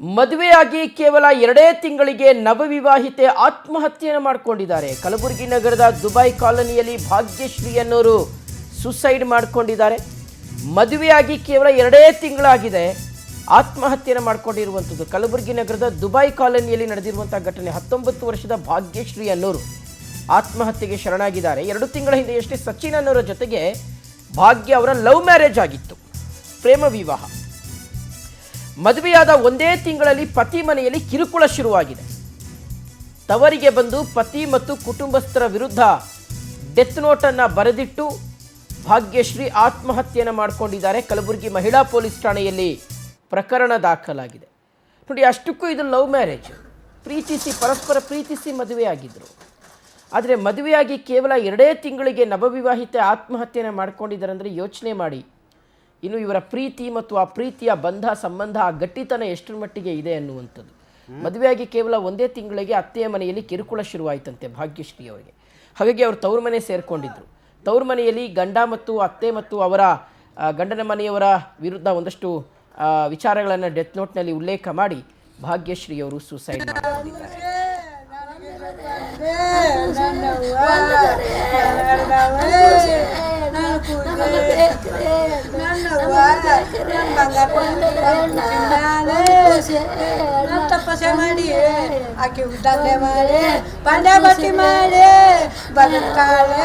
ಮದುವೆಯಾಗಿ ಕೇವಲ 2 ತಿಂಗಳಿಗೆ ನವವಿವಾಹಿತೆ ಆತ್ಮಹತ್ಯೆಯನ್ನು ಮಾಡಿಕೊಂಡಿದ್ದಾರೆ. ಕಲಬುರಗಿ ನಗರದ ದುಬೈ ಕಾಲೋನಿಯಲ್ಲಿ ಭಾಗ್ಯಶ್ರೀ ಅನ್ನೋರು ಸುಸೈಡ್ ಮಾಡಿಕೊಂಡಿದ್ದಾರೆ. ಮದುವೆಯಾಗಿ ಕೇವಲ 2 ತಿಂಗಳಾಗಿದೆ ಆತ್ಮಹತ್ಯೆಯನ್ನು ಮಾಡಿಕೊಂಡಿರುವಂಥದ್ದು. ಕಲಬುರಗಿ ನಗರದ ದುಬೈ ಕಾಲೋನಿಯಲ್ಲಿ ನಡೆದಿರುವಂಥ ಘಟನೆ. 19 ವರ್ಷದ ಭಾಗ್ಯಶ್ರೀ ಅನ್ನೋರು ಆತ್ಮಹತ್ಯೆಗೆ ಶರಣಾಗಿದ್ದಾರೆ. 2 ತಿಂಗಳ ಹಿಂದೆಯಷ್ಟೇ ಸಚಿನ್ ಅನ್ನೋರ ಜೊತೆಗೆ ಭಾಗ್ಯ ಅವರ ಲವ್ ಮ್ಯಾರೇಜ್ ಆಗಿತ್ತು, ಪ್ರೇಮ ವಿವಾಹ. ಮದುವೆಯಾದ 1 ತಿಂಗಳಲ್ಲಿ ಪತಿ ಮನೆಯಲ್ಲಿ ಕಿರುಕುಳ ಶುರುವಾಗಿದೆ. ತವರಿಗೆ ಬಂದು ಪತಿ ಮತ್ತು ಕುಟುಂಬಸ್ಥರ ವಿರುದ್ಧ ಡೆತ್ ನೋಟ್ ಅನ್ನು ಬರೆದಿಟ್ಟು ಭಾಗ್ಯಶ್ರೀ ಆತ್ಮಹತ್ಯೆಯನ್ನು ಮಾಡಿಕೊಂಡಿದ್ದಾರೆ. ಕಲಬುರಗಿ ಮಹಿಳಾ ಪೊಲೀಸ್ ಠಾಣೆಯಲ್ಲಿ ಪ್ರಕರಣ ದಾಖಲಾಗಿದೆ. ನೋಡಿ, ಅಷ್ಟಕ್ಕೂ ಇದು ಲವ್ ಮ್ಯಾರೇಜ್, ಪರಸ್ಪರ ಪ್ರೀತಿಸಿ ಮದುವೆಯಾಗಿದ್ದರು. ಆದರೆ ಮದುವೆಯಾಗಿ ಕೇವಲ 2 ತಿಂಗಳಿಗೆ ನವವಿವಾಹಿತೆ ಆತ್ಮಹತ್ಯೆಯನ್ನು ಮಾಡ್ಕೊಂಡಿದ್ದಾರೆ ಅಂದರೆ ಯೋಚನೆ ಮಾಡಿ, ಇನ್ನು ಇವರ ಪ್ರೀತಿ ಮತ್ತು ಆ ಪ್ರೀತಿಯ ಬಂಧ ಸಂಬಂಧ ಆ ಗಟ್ಟಿತನ ಎಷ್ಟರ ಮಟ್ಟಿಗೆ ಇದೆ ಅನ್ನುವಂಥದ್ದು. ಮದುವೆಯಾಗಿ ಕೇವಲ 1 ತಿಂಗಳಿಗೆ ಅತ್ತೆಯ ಮನೆಯಲ್ಲಿ ಕಿರುಕುಳ ಶುರುವಾಯಿತಂತೆ ಭಾಗ್ಯಶ್ರೀ ಅವರಿಗೆ. ಹಾಗಾಗಿ ಅವರು ತವರು ಮನೆ ಸೇರಿಕೊಂಡಿದ್ದರು. ತವರು ಮನೆಯಲ್ಲಿ ಗಂಡ ಮತ್ತು ಅತ್ತೆ ಮತ್ತು ಅವರ ಗಂಡನ ಮನೆಯವರ ವಿರುದ್ಧ ಒಂದಷ್ಟು ವಿಚಾರಗಳನ್ನು ಡೆತ್ ನೋಟ್ನಲ್ಲಿ ಉಲ್ಲೇಖ ಮಾಡಿ ಭಾಗ್ಯಶ್ರೀ ಅವರು ಸೂಸೈಡ್ ಮಾಡಿಕೊಂಡಿದ್ದಾರೆ. ತಪಸ್ಸೆ ಮಾಡಿ ಆಕೆ ಉದ್ದಾನೆ ಮಾಡಿ ಪಾಂಡ್ಯ ಬಟ್ಟಿ ಮಾಡಿ ಬದುಕಾಳೆ.